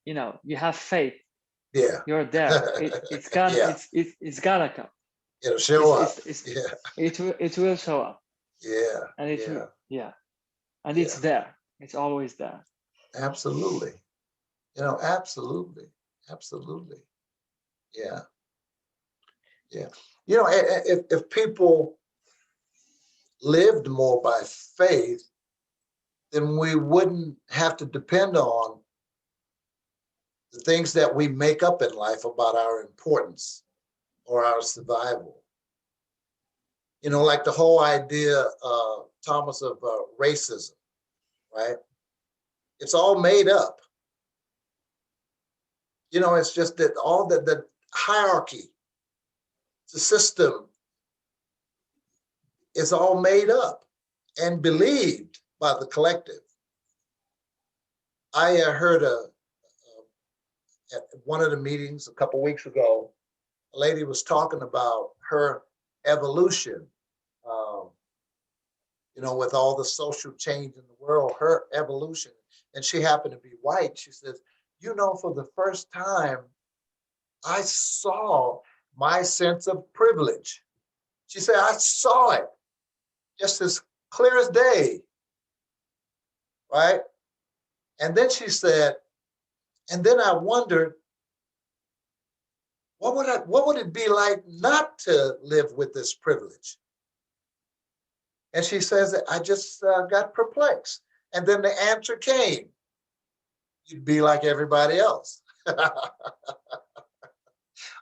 Speaker 1: you know, you have faith.
Speaker 3: Yeah.
Speaker 1: You're there. It's gonna it's gonna come.
Speaker 3: It'll show up.
Speaker 1: It will show up.
Speaker 3: Yeah.
Speaker 1: And it's there. It's always there.
Speaker 3: Absolutely. You know, absolutely. Yeah. You know, if people lived more by faith, then we wouldn't have to depend on the things that we make up in life about our importance or our survival. You know, like the whole idea, Thomas, of racism, right? It's all made up. You know, it's just that all the hierarchy, the system is all made up and believed by the collective. I heard at one of the meetings a couple of weeks ago, a lady was talking about her evolution. You know, with all the social change in the world, her evolution, and she happened to be white. She says, you know, for the first time, I saw my sense of privilege. She said, I saw it just as clear as day, right? And then she said, and then I wondered, what would it be like not to live with this privilege? And she says that I just got perplexed. And then the answer came. you'd be like everybody else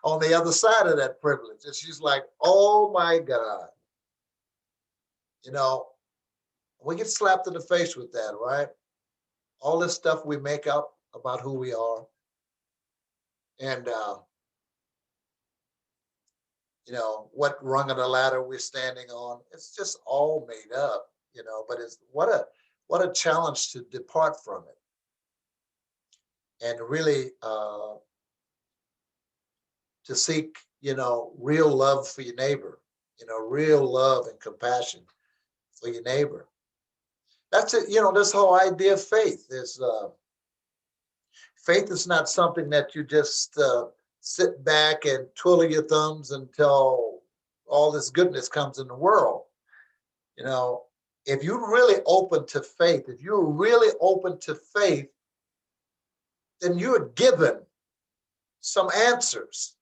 Speaker 3: on the other side of that privilege. And she's like, oh my God. You know, we get slapped in the face with that, right? All this stuff we make up about who we are. And, you know, what rung of the ladder we're standing on. It's just all made up, you know, but it's what a challenge to depart from it and really to seek, you know, real love for your neighbor, you know, real love and compassion for your neighbor. That's it. You know, this whole idea of faith is faith is not something that you just sit back and twiddle your thumbs until all this goodness comes in the world. You know, if you're really open to faith, then you're given some answers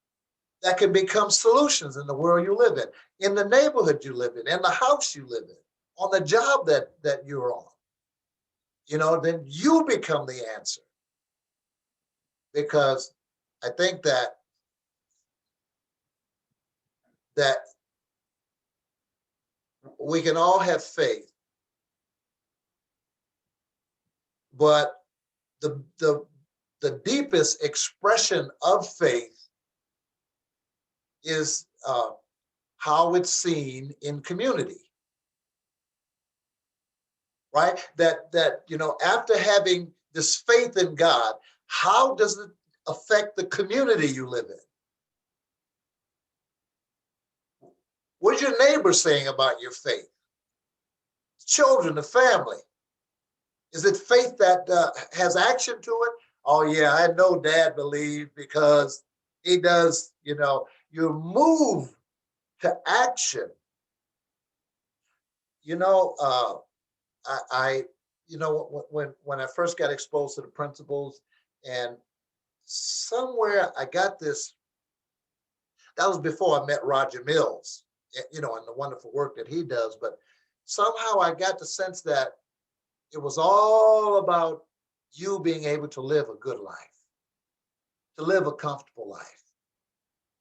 Speaker 3: that can become solutions in the world you live in the neighborhood you live in the house you live in, on the job that you're on. You know, then you become the answer. Because I think that we can all have faith, but the deepest expression of faith is how it's seen in community, right? That you know, after having this faith in God, how does it affect the community you live in? What's your neighbor saying about your faith? Children, the family. Is it faith that has action to it? Oh yeah, I know Dad believes because he does, you know, you move to action. You know, I you know, when I first got exposed to the principles, and somewhere I got this, that was before I met Roger Mills, you know, and the wonderful work that he does, but somehow I got the sense that it was all about you being able to live a good life, to live a comfortable life,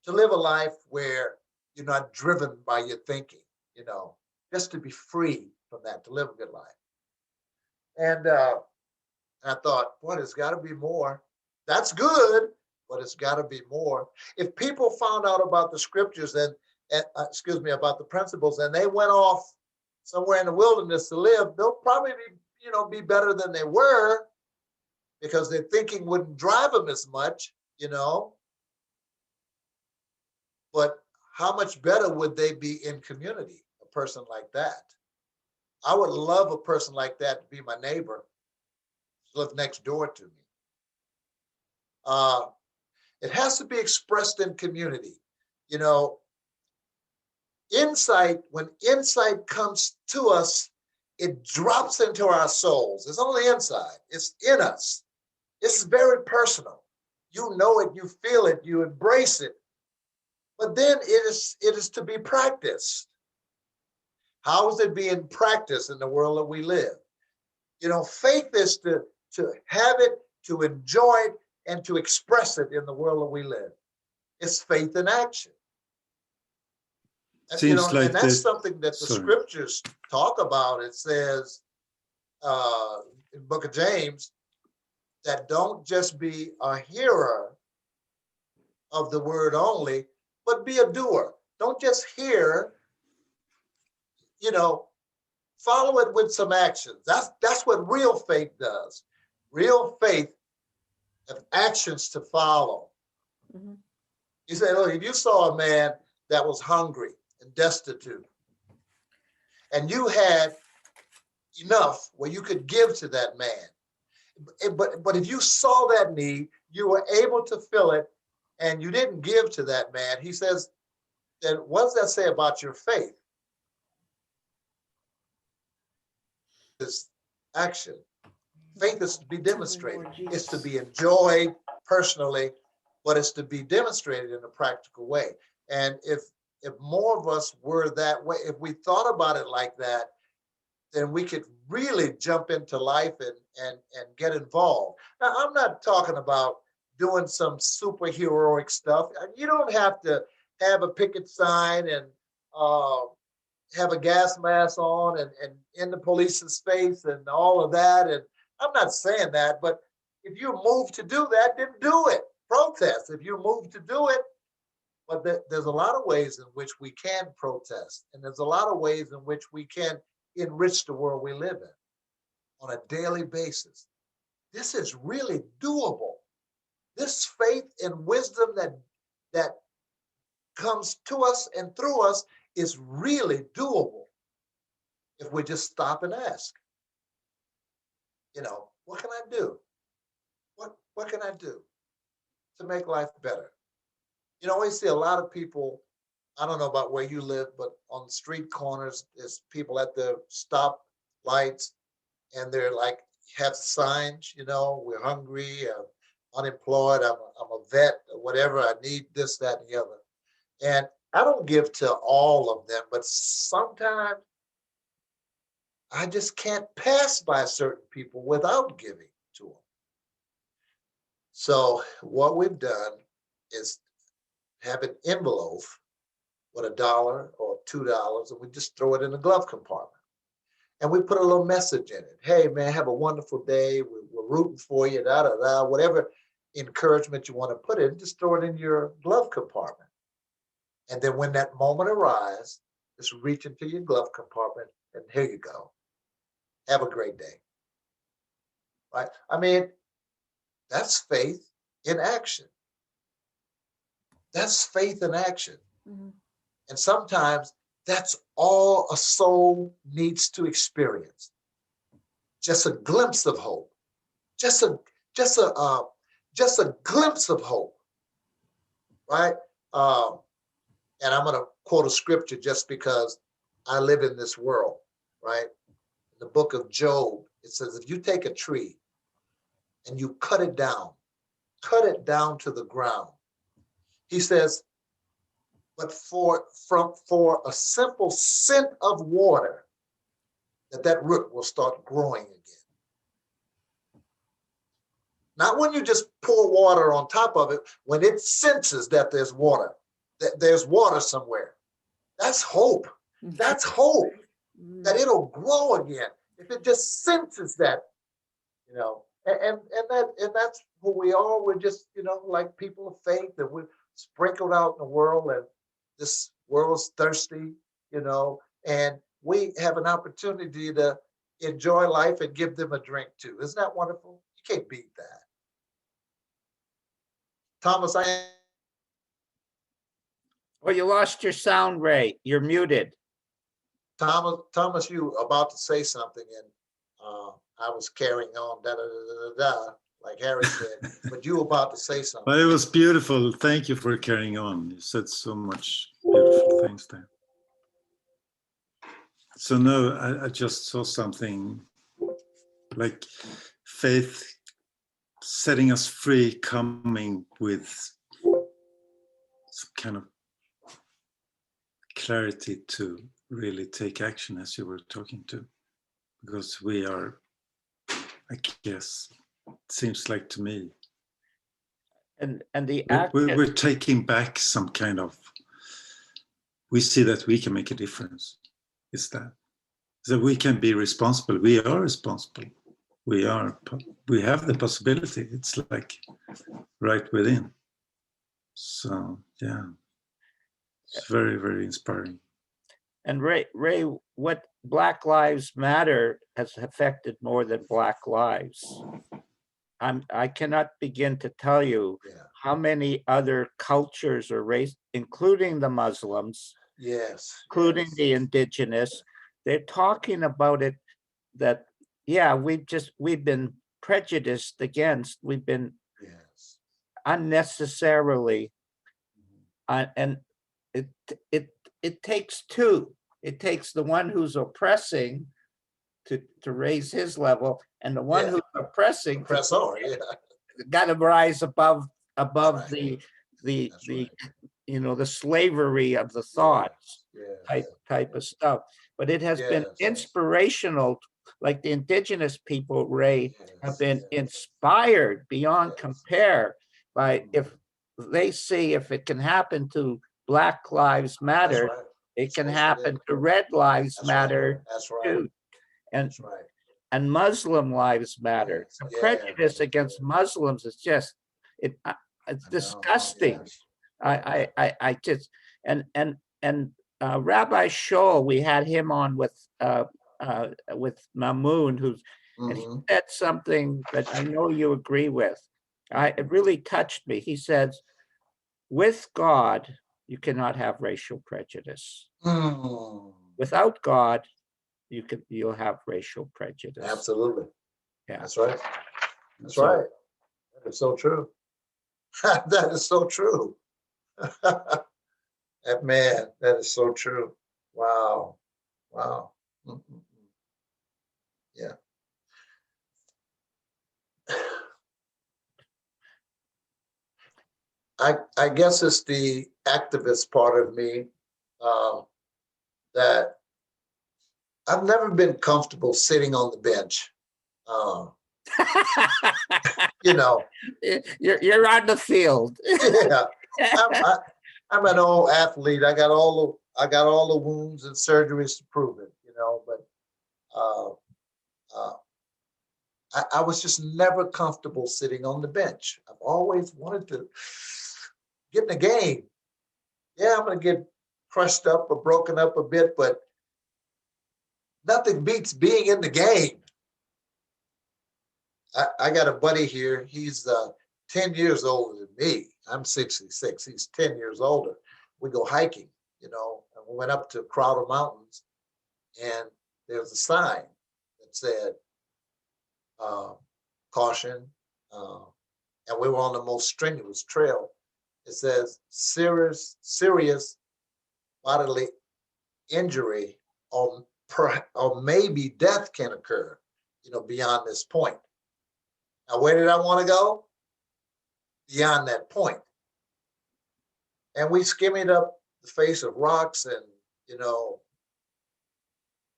Speaker 3: to live a life where you're not driven by your thinking, you know, just to be free from that, to live a good life. And I thought, boy, there's got to be more. That's good, but it's got to be more. If people found out about the scriptures and about the principles, and they went off somewhere in the wilderness to live, they'll probably be better than they were, because their thinking wouldn't drive them as much, you know. But how much better would they be in community, a person like that? I would love a person like that to be my neighbor, live next door to me. It has to be expressed in community. You know, when insight comes to us, it drops into our souls. It's on the inside. It's in us. It's very personal. You know it, you feel it, you embrace it. But then it is to be practiced. How is it being practiced in the world that we live? You know, faith is to have it, to enjoy it, and to express it in the world that we live. It's faith in action. And, you know, and that's something that the scriptures talk about. It says in the book of James that don't just be a hearer of the word only, but be a doer. Don't just hear, you know, follow it with some actions. That's what real faith does. Real faith have actions to follow. Mm-hmm. You say, look, if you saw a man that was hungry and destitute, and you had enough where you could give to that man, but if you saw that need, you were able to fill it, and you didn't give to that man, he says, then what does that say about your faith? It's action. Faith is to be demonstrated. It's to be enjoyed personally, but it's to be demonstrated in a practical way. And if more of us were that way, if we thought about it like that, then we could really jump into life and get involved. Now, I'm not talking about doing some superheroic stuff. You don't have to have a picket sign and have a gas mask on and in the police's face and all of that. And I'm not saying that, but if you move to do that, then do it. Protest if you move to do it. But there's a lot of ways in which we can protest. And there's a lot of ways in which we can enrich the world we live in on a daily basis. This is really doable. This faith and wisdom that comes to us and through us is really doable if we just stop and ask, what can I do? What can I do to make life better? We see a lot of people, I don't know about where you live, but on the street corners, there's people at the stop lights and they're like, have signs, we're hungry, unemployed, I'm a vet, or whatever, I need this, that, and the other. And I don't give to all of them, but sometimes I just can't pass by certain people without giving to them. So what we've done is have an envelope with $1 or $2, and we just throw it in the glove compartment. And we put a little message in it. Hey, man, have a wonderful day. We're rooting for you, da-da-da, whatever encouragement you want to put in, just throw it in your glove compartment. And then when that moment arrives, just reach into your glove compartment and here you go. Have a great day. Right? I mean, that's faith in action. That's faith in action. Mm-hmm. And sometimes that's all a soul needs to experience. Just a glimpse of hope. Just a glimpse of hope. Right? And I'm going to quote a scripture just because I live in this world, right? In the book of Job, it says, if you take a tree and you cut it down to the ground, he says, but for a simple scent of water, that root will start growing again. Not when you just pour water on top of it, when it senses that there's water. There's water somewhere. That's hope. That's hope that it'll grow again. If it just senses that, and that's who we are. We're just, like people of faith, that we're sprinkled out in the world, and this world's thirsty, and we have an opportunity to enjoy life and give them a drink too. Isn't that wonderful? You can't beat that. Thomas,
Speaker 2: Well, you lost your sound, Ray. You're muted.
Speaker 3: Thomas, you about to say something, and I was carrying on, da da da da da, like Harry said. But you were about to say something.
Speaker 5: But it was beautiful. Thank you for carrying on. You said so much beautiful things there. So no, I just saw something like faith setting us free, coming with some kind of clarity to really take action, as you were talking to, because we are, I guess, it seems like to me,
Speaker 2: And the
Speaker 5: we're taking back some kind of, we see that we can make a difference. Is that we can be responsible? We are responsible. We have the possibility. It's like right within. So yeah, it's very, very inspiring.
Speaker 2: And Ray, what Black Lives Matter has affected more than Black lives. I cannot begin to tell you how many other cultures or race, including the Muslims, including the indigenous, they're talking about it, that we've been prejudiced against, we've been unnecessarily, and it takes two. It takes the one who's oppressing to raise his level, and the one who's oppressing got to rise above the slavery of the thoughts type of stuff. but it has been
Speaker 3: Yes.
Speaker 2: inspirational. Like the indigenous people, Ray, have
Speaker 3: Yes,
Speaker 2: been
Speaker 3: yes,
Speaker 2: inspired beyond
Speaker 3: yes.
Speaker 2: compare by if they see if it can happen to Black Lives
Speaker 3: That's
Speaker 2: Matter,
Speaker 3: right.
Speaker 2: it can
Speaker 3: So
Speaker 2: happen
Speaker 3: it.
Speaker 2: to Red Lives
Speaker 3: That's right.
Speaker 2: Matter
Speaker 3: That's right.
Speaker 2: too, and
Speaker 3: That's right.
Speaker 2: Muslim lives matter.
Speaker 3: Yes,
Speaker 2: The
Speaker 3: yes,
Speaker 2: prejudice against
Speaker 3: yes.
Speaker 2: Muslims is just it's
Speaker 3: I know.
Speaker 2: disgusting.
Speaker 3: Yes.
Speaker 2: I just and Rabbi Shaul, we had him on with Mamoon, and he
Speaker 3: Mhm.
Speaker 2: said something that I know you agree with. It really touched me. He says, "With God, you cannot have racial prejudice.
Speaker 3: Mm.
Speaker 2: Without God, you'll have racial prejudice."
Speaker 3: Absolutely.
Speaker 2: Yeah.
Speaker 3: That's right. That's
Speaker 2: So-
Speaker 3: right. That is so true. That is so true. That man, that is so true. Wow. Wow. Mm-mm-mm. Yeah. I guess it's the activist part of me that I've never been comfortable sitting on the bench. Uh, you know,
Speaker 2: you're on the field.
Speaker 3: yeah. I'm an old athlete. I got all the wounds and surgeries to prove it. But uh, uh, I was just never comfortable sitting on the bench. I've always wanted to get in the game. Yeah, I'm gonna get crushed up or broken up a bit, but nothing beats being in the game. I got a buddy here. He's 10 years older than me. I'm 66. He's 10 years older. We go hiking, and we went up to Crowder Mountains, and there's a sign that said, caution. And we were on the most strenuous trail. It says serious bodily injury or maybe death can occur, beyond this point. Now, where did I want to go? Beyond that point. And we skimmied up the face of rocks and,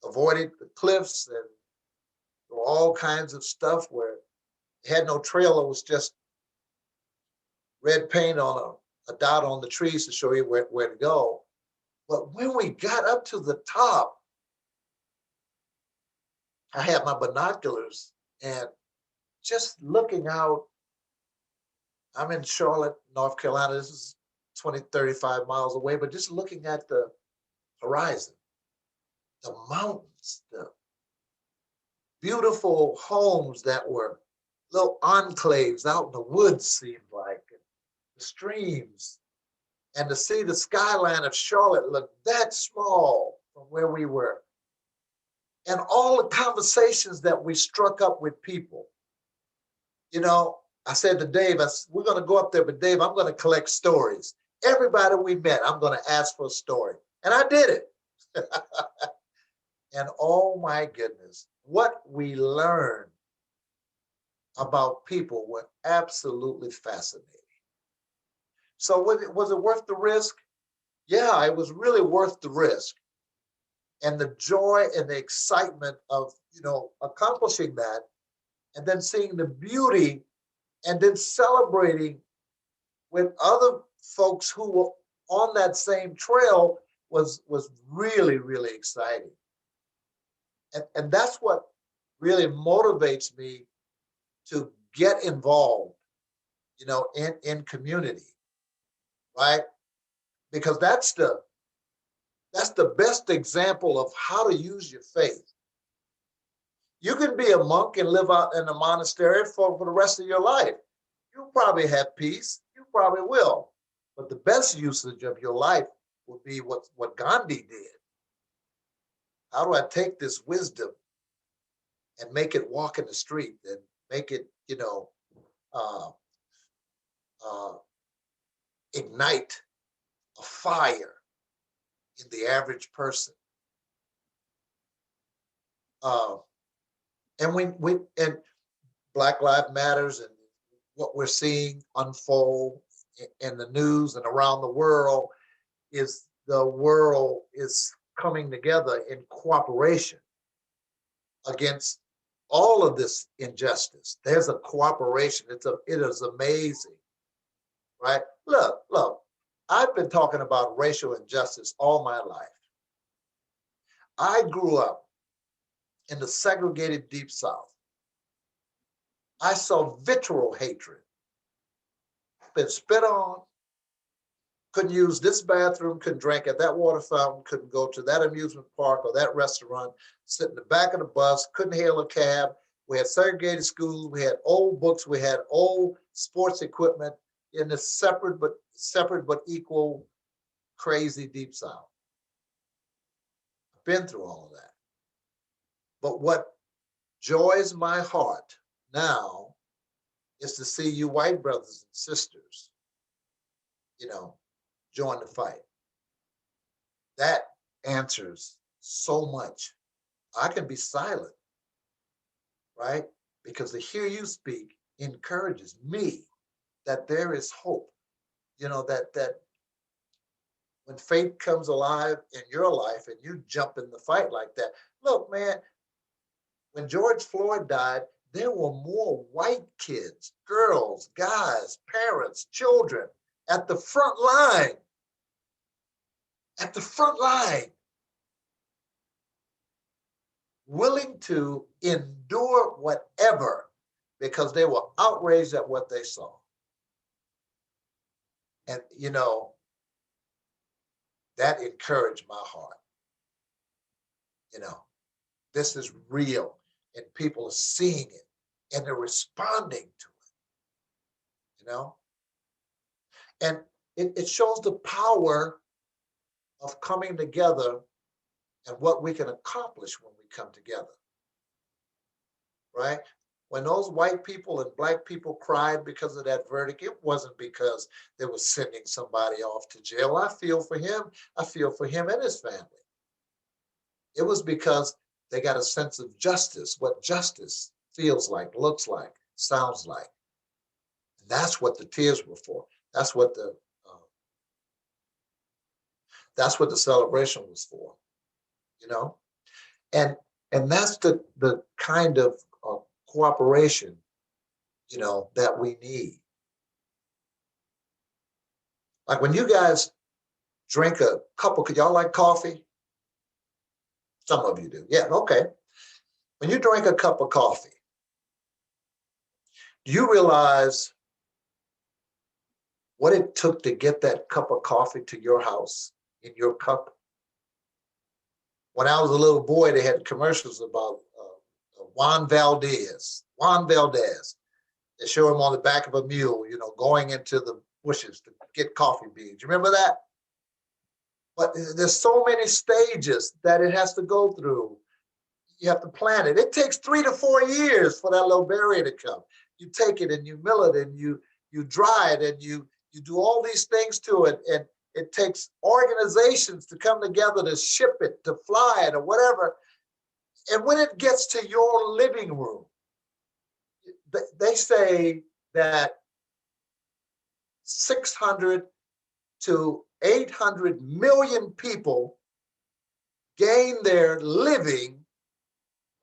Speaker 3: avoided the cliffs and all kinds of stuff where it had no trail. It was just red paint on a dot on the trees to show you where to go. But when we got up to the top, I had my binoculars and just looking out. I'm in Charlotte, North Carolina. This is 20, 35 miles away, but just looking at the horizon, the mountains, the beautiful homes that were little enclaves out in the woods, seemed like, and the streams, and to see the skyline of Charlotte look that small from where we were. And all the conversations that we struck up with people. I said to Dave, we're going to go up there, but Dave, I'm going to collect stories. Everybody we met, I'm going to ask for a story. And I did it. And oh my goodness, what we learned about people were absolutely fascinating. So was it worth the risk? Yeah, it was really worth the risk. And the joy and the excitement of, accomplishing that, and then seeing the beauty, and then celebrating with other folks who were on that same trail was really, really exciting. And that's what really motivates me to get involved, in community, right? Because that's the best example of how to use your faith. You can be a monk and live out in a monastery for the rest of your life. You'll probably have peace. You probably will. But the best usage of your life will be what Gandhi did. How do I take this wisdom and make it walk in the street and make it, ignite a fire in the average person? And Black Lives Matters and what we're seeing unfold in the news and around the world is coming together in cooperation against all of this injustice. There's a cooperation. It is amazing, right? Look, I've been talking about racial injustice all my life. I grew up in the segregated Deep South. I saw vitriol hatred. Been spit on, couldn't use this bathroom, couldn't drink at that water fountain, couldn't go to that amusement park or that restaurant, sit in the back of the bus, couldn't hail a cab. We had segregated schools, we had old books, we had old sports equipment in this separate but equal crazy Deep South. I've been through all of that. But what joys my heart now is to see you white brothers and sisters, join the fight. That answers so much. I can be silent, right? Because to hear you speak encourages me that there is hope. That when faith comes alive in your life and you jump in the fight like that. Look, man, when George Floyd died, there were more white kids, girls, guys, parents, children at the front line. At the front line, willing to endure whatever because they were outraged at what they saw. And, that encouraged my heart. This is real and people are seeing it and they're responding to it, And it shows the power of coming together and what we can accomplish when we come together, right? When those white people and black people cried because of that verdict, it wasn't because they were sending somebody off to jail. I feel for him. I feel for him and his family. It was because they got a sense of justice, what justice feels like, looks like, sounds like. And that's what the tears were for. That's what the celebration was for, and that's the kind of cooperation, that we need. Like when you guys drink a cup of, y'all like coffee? Some of you do. Yeah, okay. When you drink a cup of coffee, do you realize what it took to get that cup of coffee to your house in your cup? When I was a little boy, they had commercials about Juan Valdez. They show him on the back of a mule, going into the bushes to get coffee beans. You remember that? But there's so many stages that it has to go through. You have to plant it. It takes 3 to 4 years for that little berry to come. You take it and you mill it and you dry it and you do all these things to it. And it takes organizations to come together to ship it, to fly it or whatever. And when it gets to your living room, they say that 600 to 800 million people gain their living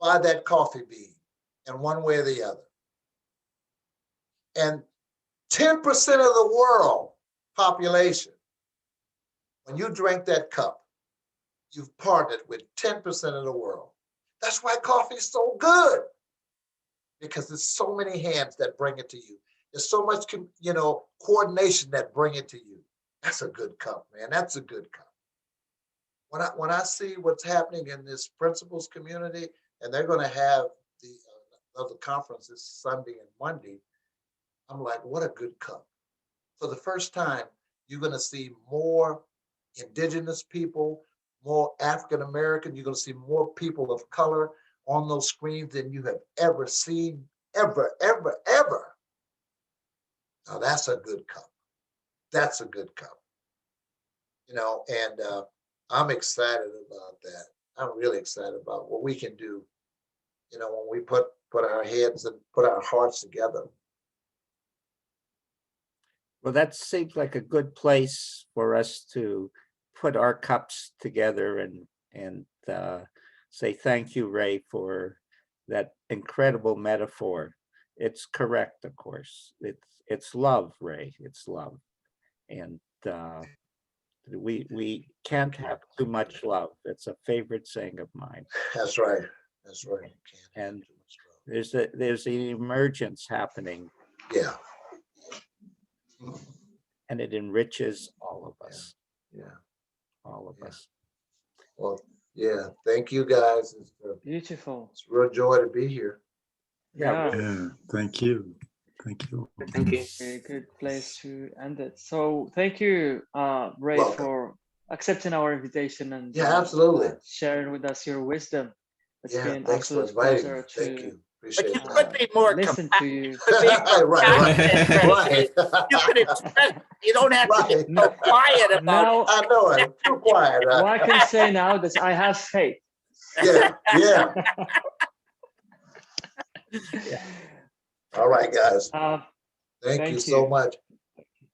Speaker 3: by that coffee bean in one way or the other. And 10% of the world population, when you drink that cup, you've partnered with 10% of the world. That's why coffee is so good, because there's so many hands that bring it to you. There's so much, coordination that bring it to you. That's a good cup, man. That's a good cup. When I see what's happening in this Principles community, and they're going to have the other conferences Sunday and Monday, I'm like, what a good cup. For the first time, you're going to see more indigenous people, more African American. You're going to see more people of color on those screens than you have ever seen, ever. Now that's a good cup. That's a good cup. And I'm excited about that. I'm really excited about what we can do, when we put our heads and put our hearts together.
Speaker 2: Well, that seems like a good place for us to put our cups together and and say thank you, Ray, for that incredible metaphor. It's correct, of course. It's love, Ray. It's love, and we can't have too much love. It's a favorite saying of mine.
Speaker 3: That's right. That's right. You can't have
Speaker 2: And
Speaker 3: too much love.
Speaker 2: there's an emergence happening,
Speaker 3: Yeah.
Speaker 2: and it enriches all of us.
Speaker 3: Yeah.
Speaker 2: All of
Speaker 3: Yeah.
Speaker 2: us.
Speaker 3: Well, yeah. Thank you guys.
Speaker 1: Beautiful.
Speaker 3: It's a real joy to be here.
Speaker 2: Yeah.
Speaker 5: Yeah, thank you. Thank you.
Speaker 4: Thank you.
Speaker 1: A good place to end it. So thank you, Ray,
Speaker 3: Welcome.
Speaker 1: for accepting our invitation and
Speaker 3: Yeah, absolutely.
Speaker 1: sharing with us your wisdom. It's
Speaker 3: Yeah.
Speaker 1: been
Speaker 3: Thanks for
Speaker 1: absolute
Speaker 3: inviting me.
Speaker 1: pleasure
Speaker 3: Thank
Speaker 1: to
Speaker 3: you.
Speaker 2: But
Speaker 3: Appreciate
Speaker 2: you
Speaker 3: it.
Speaker 2: could be more
Speaker 1: listen to you.
Speaker 3: Right.
Speaker 2: You could express. You don't have to
Speaker 3: Right.
Speaker 2: be so quiet about
Speaker 1: Now,
Speaker 3: I know I'm too quiet.
Speaker 1: what I can say now is I have faith.
Speaker 3: Yeah. Yeah. All right, guys. Thank you
Speaker 1: thank
Speaker 3: so
Speaker 1: you.
Speaker 3: much.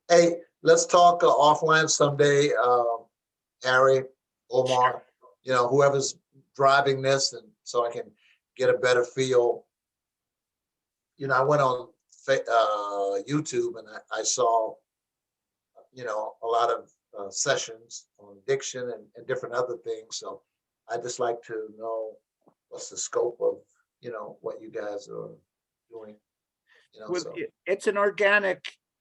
Speaker 3: Hey, let's talk offline someday, Harry, Omar, whoever's driving this, and so I can get a better feel. I went on YouTube and I saw, a lot of sessions on addiction and different other things. So I just like to know what's the scope of, what you guys are doing.
Speaker 2: Well,
Speaker 3: So
Speaker 2: it's an organic